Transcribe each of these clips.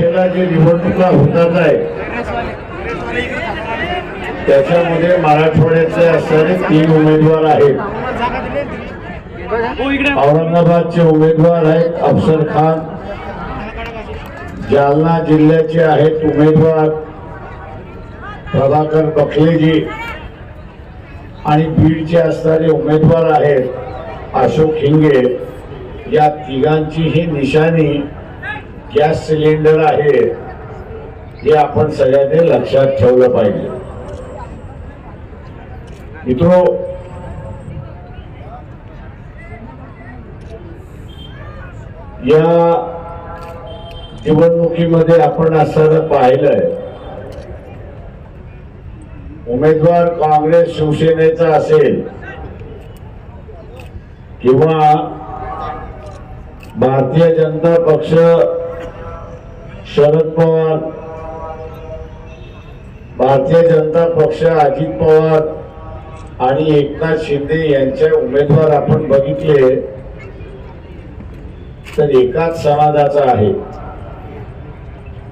तारखेला जे निवडणुका होतात आहे त्याच्यामध्ये मराठवाड्याचे असणारे 3 उमेदवार आहेत. औरंगाबादचे उमेदवार आहेत अफसर खान, जालना जिल्ह्याचे आहेत उमेदवार प्रभाकर बखलेजी आणि बीडचे असणारे उमेदवार आहेत अशोक हिंगे. या तिघांची ही निशाणी गॅस सिलेंडर आहे हे आपण सगळ्यांनी लक्षात ठेवलं पाहिजे. मित्रो, या निवडणुकीमध्ये आपण असं पाहिलंय उमेदवार काँग्रेस शिवसेनेचा असेल किंवा भारतीय जनता पक्ष शरद पवार, भारतीय जनता पक्ष अजित पवार आणि एकनाथ शिंदे यांचे उमेदवार आपण बघितले तर एकाच समाजाचा आहे.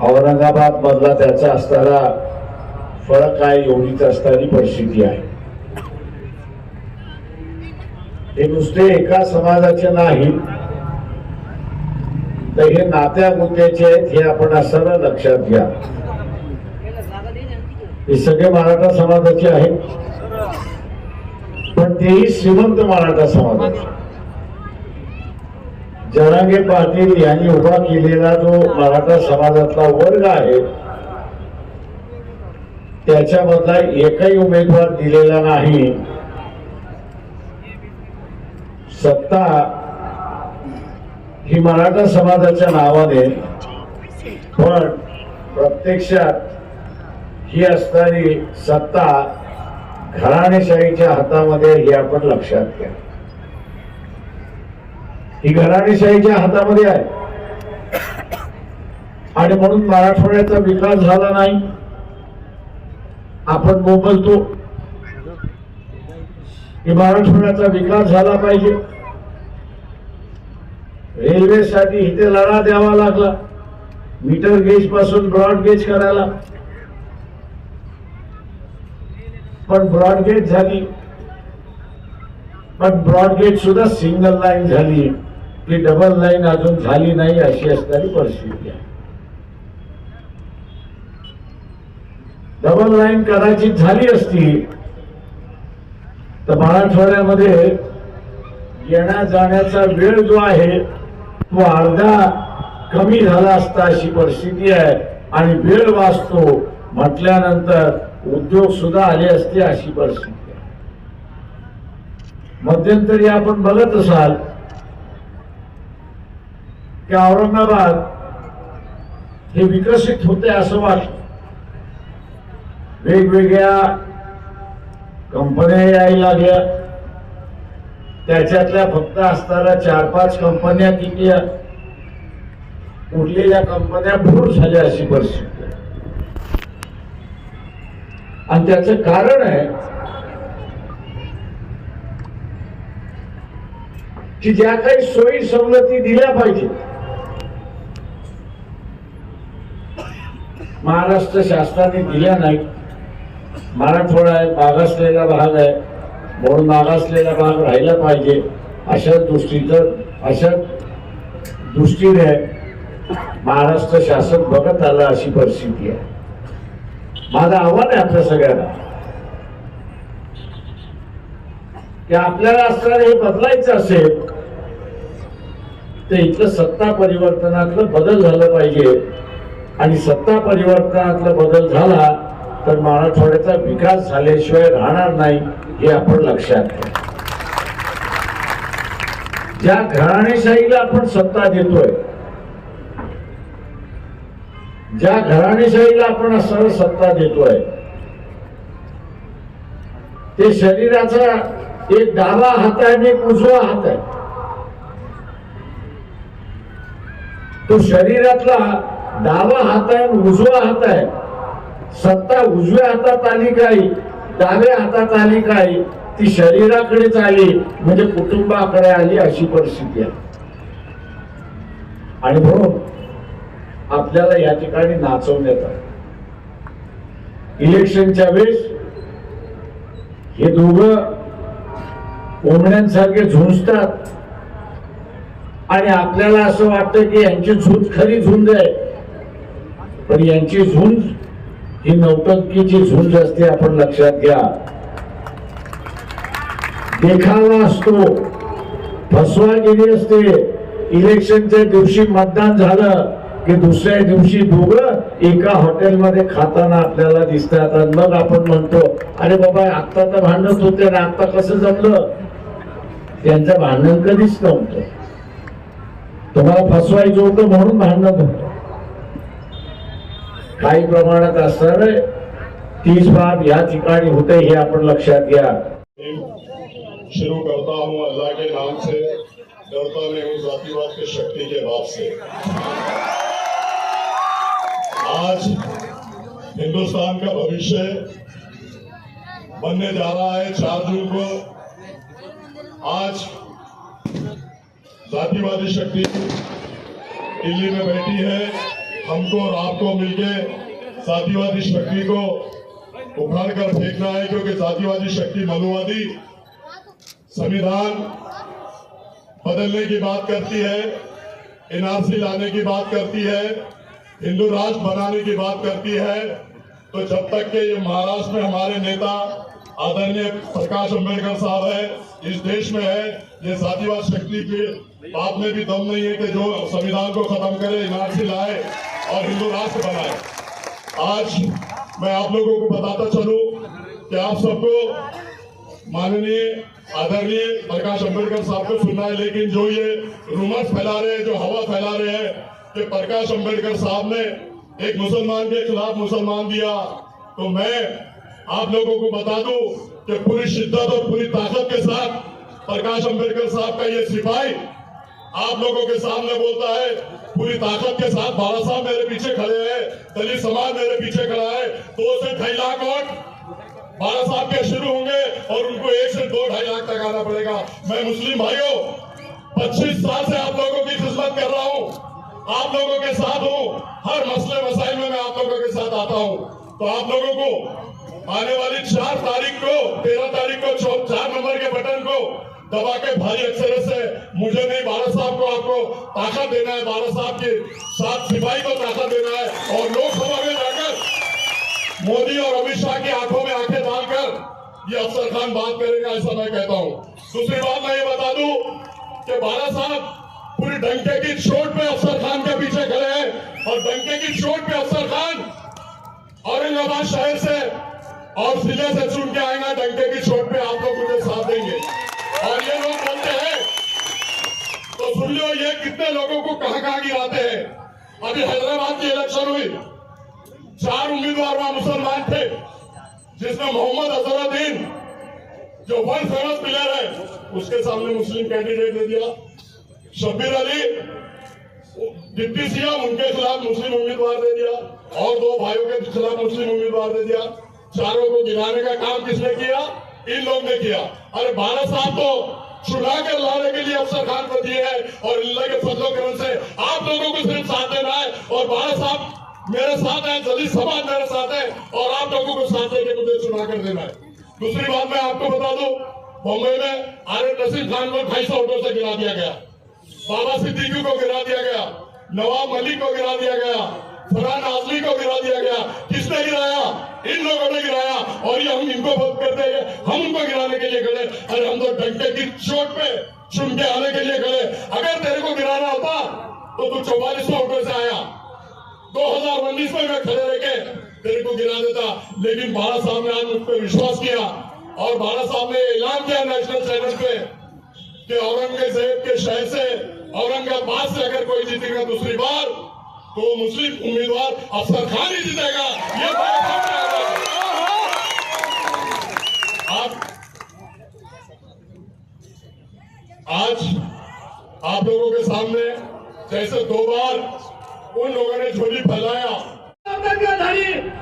औरंगाबाद मधला त्याचा असणारा फरक आहे एवढीच असणारी परिस्थिती आहे. हे नुसते एका समाजाचे नाही तर हे नात्या गुंत्याचे आहेत हे आपण असताना लक्षात घ्या. हे सगळे मराठा समाजाचे आहेत पण तेही श्रीमंत मराठा समाजाचे. जरांगे पाटील यांनी उभा केलेला जो मराठा समाजातला वर्ग आहे त्याच्यामधला एकही उमेदवार दिलेला नाही. सत्ता ही मराठा समाजाच्या नावाने पण प्रत्यक्षात ही असणारी सत्ता घराणेशाहीच्या हातामध्ये हे आपण लक्षात घ्या. ही घराणेशाहीच्या हातामध्ये आहे आणि म्हणून मराठवाड्याचा विकास झाला नाही आपण बोलतो की मराठवाड्याचा विकास झाला पाहिजे. रेल्वेसाठी इथे लढा द्यावा लागला मीटर गेज पासून ब्रॉड गेज करायला, पण ब्रॉड गेज झाली पण ब्रॉड गेज सुद्धा सिंगल लाईन झाली ती डबल लाईन अजून झाली नाही अशी असणारी परिस्थिती आहे. डबल लाईन कदाचित झाली असती तर मराठवाड्यामध्ये येण्या जाण्याचा वेळ जो आहे तो अर्धा कमी झाला असता अशी परिस्थिती आहे. आणि वेळ वाचतो म्हटल्यानंतर उद्योग सुद्धा आले असते अशी परिस्थिती आहे. मध्यंतरी आपण बघत असाल की औरंगाबाद हे विकसित होते असं वाटतं. वेगवेगळ्या कंपन्या यायला लागल्या त्याच्यातल्या फक्त असणाऱ्या 4-5 कंपन्या टिकल्या उरलेल्या कंपन्या भूर झाल्या अशी परिस्थिती आहे. आणि त्याचं कारण आहे की ज्या काही सोयी सवलती दिल्या पाहिजे महाराष्ट्र शासनाने दिल्या नाही. मराठवाडा आहे मागासलेला भाग आहे म्हणून मागासलेला भाग राहिला पाहिजे अशा दृष्टीने महाराष्ट्र शासन बघत आलं अशी परिस्थिती आहे. माझं आव्हान आहे आपल्या सगळ्यांना की आपल्याला असणारे हे बदलायचं असेल तर इथलं सत्ता परिवर्तनातलं बदल झालं पाहिजे. आणि सत्ता परिवर्तनातला बदल झाला तर मराठवाड्याचा विकास झाल्याशिवाय राहणार नाही हे आपण लक्षात घ्या. ज्या घराणेशाहीला आपण सत्ता देतोय ज्या घराणेशाहीला आपण असं सत्ता देतोय ते शरीराचा एक डावा हात आहे आणि एक उजवा हात आहे. तो शरीरातला डावा हात आहे उजवा हात आहे. सत्ता उजव्या हातात आली काही डाव्या हातात आली काही ती शरीराकडेच आली म्हणजे कुटुंबाकडे आली अशी परिस्थिती आहे. आणि म्हणून आपल्याला या ठिकाणी नाचवण्यात आलं. इलेक्शनच्या वेळेस हे दोघं कोंबड्यांसारखे झुंजतात आणि आपल्याला असं वाटतं की यांची झुंज खरी झुंज आहे, पण यांची झुंज ही नौटंकीची झुंज असते. आपण लक्षात घ्या. देखावा असतो, फसवागिरी असते. इलेक्शनच्या दिवशी मतदान झालं की दुसऱ्या दिवशी दोघं एका हॉटेलमध्ये खाताना आपल्याला दिसतात आणि मग आपण म्हणतो अरे बाबा आता तर भांडत होते ना, आता कसं जमलं. त्यांचं भांडण कधीच नव्हतं. तुम्हाला फसवायचं होतं म्हणून भांडण होतं. काही प्रमाणात असणार 30 बाब या ठिकाणी होते हे आपण लक्षात घ्या. शुरू करता हूं अल्लाह के नाम से, डरता नहीं हूं जातिवाद के शक्ति के बाप से। आज हिंदुस्तान का भविष्य बनने जा रहा है 4 जून को। आज जातिवादी शक्ति दिल्ली में बैठी है। हमको और आपको मिलके जातिवादी शक्ति को उखाड़ कर फेंकना है, क्योंकि जातिवादी शक्ति मनुवादी संविधान बदलने की बात करती है, एनआरसी लाने की बात करती है, हिंदू राष्ट्र बनाने की बात करती है। तो जब तक के ये महाराष्ट्र में हमारे नेता आदरणीय प्रकाश अंबेडकर साहब है, इस देश में है, ये जातिवाद शक्ति की बात में भी दम नहीं है कि जो संविधान को खत्म करे, एनआरसी लाए और हिंदू राष्ट्र बनाए। आज मैं आप लोगों को बताता चलूं कि आप सबको माननीय आदरणीय प्रकाश अंबेडकर साहब को सुनना है, लेकिन जो ये रूमर्स फैला रहे हैं, जो हवा फैला रहे हैं कि प्रकाश अंबेडकर साहब ने एक मुसलमान के खिलाफ मुसलमान दिया, तो मैं आप लोगों को बता दूं कि पूरी शिद्दत और पूरी ताकत के साथ प्रकाश अंबेडकर साहब का ये सिपाही आप लोगों के सामने बोलता है, पूरी ताकत के साथ। बाबा साहब मेरे पीछे खड़े हैं, दलित समाज मेरे पीछे खड़ा है। 2 से 2.5 लाख वोट बाबा साहब के शुरू होंगे और उनको 1 से 2-2.5 लाख तक आना पड़ेगा। मैं मुस्लिम भाइयों 25 साल से आप लोगों की खिदमत कर रहा हूं, आप लोगों के साथ हूं, हर मसले मसाइल में मैं आप लोगों के साथ आता हूं। तो आप लोगों को आने वाली 4 तारीख को 13 तारीख को 4 नंबर के बटन को दबा के भारी अक्षर से, मुझे नहीं बाला साहब को आपको ताकत देना है, बाला साहब के साथ सिपाही को ताकत देना है और लोकसभा में जाकर मोदी और अमित शाह की आंखों में आंखें डालकर ये अफसर खान बात करेगा, ऐसा मैं कहता हूं। दूसरी बात मैं ये बता दूं कि बाला साहब पूरी डंके की चोट पे अफसर खान के पीछे खड़े हैं और डंके की चोट पे अफसर खान औरंगाबाद शहर से और जिले से चुन के आएगा। डंके की चोट पे आप लोग मुझे साथ देंगे। और ये लोग बोलते हैं तो सुन लो, ये कितने लोगों को कहां गिराते हैं। अभी हैदराबाद की इलेक्शन हुई, 4 उम्मीदवार वहां मुसलमान थे, जिसमें मोहम्मद अजहरुद्दीन जो वर्ल्ड फेमस प्लेयर है, उसके सामने मुस्लिम कैंडिडेट दे दिया। शब्बीर अली डिप्टी सीएम, उनके खिलाफ मुस्लिम उम्मीदवार दे दिया और 2 भाइयों के खिलाफ मुस्लिम उम्मीदवार दे दिया। चारों को गिराने का काम किसने किया? इन लोग ने किया। अरे बाला साहब तो चुना कर लाने के लिए अफसर खान को दिए है और अल्लाह के फजलो करम से आप लोगों को सिर्फ साथ देना है और बाला साहब मेरे साथ है, दलित समाज मेरे साथ है और आप लोगों को साथ देके मुझे चुना कर देना है। दूसरी बात मैं आपको बता दूं, बॉम्बे में आरिफ नसीम खान को 250 वोटों से गिरा दिया गया, बाबा सिद्दीकी को गिरा दिया गया, नवाब मलिक को गिरा दिया गया, फरहान आजमी को गिरा दिया गया। किसने गिराया? इन लोगों ने गिराया और ये हम इनको वोट करते हैं, हम उनको गिराने के लिए खड़े। अरे हम तो डंके की चोट पे चुन के आने के लिए खड़े। अगर तेरे को गिराना होता तो तू 4400 वोटों से आया, 2019 में मैं खड़े रह के तेरे को गिरा देता। लेकिन बाला साहब ने आज मुझ पर विश्वास किया और बाला साहब ने ऐलान किया नेशनल चैनल पे कि औरंगजेब के शहर से, औरंगाबाद से अगर कोई जीतेगा दूसरी बार तो मुस्लिम उम्मीदवार अफसर खान ही जीतेगा। ये बात सामने आ रहा है। आज आप लोगों के सामने जैसे 2 बार उन लोगों ने झोली फैलाया,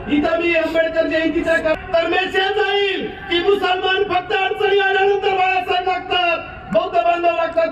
इथं मी आंबेडकर जयंतीचा तर मेसेज जाईल की मुसलमान फक्त अडचणी आल्यानंतर बाळासाहेब लागतात, बौद्ध बांधव लागतात.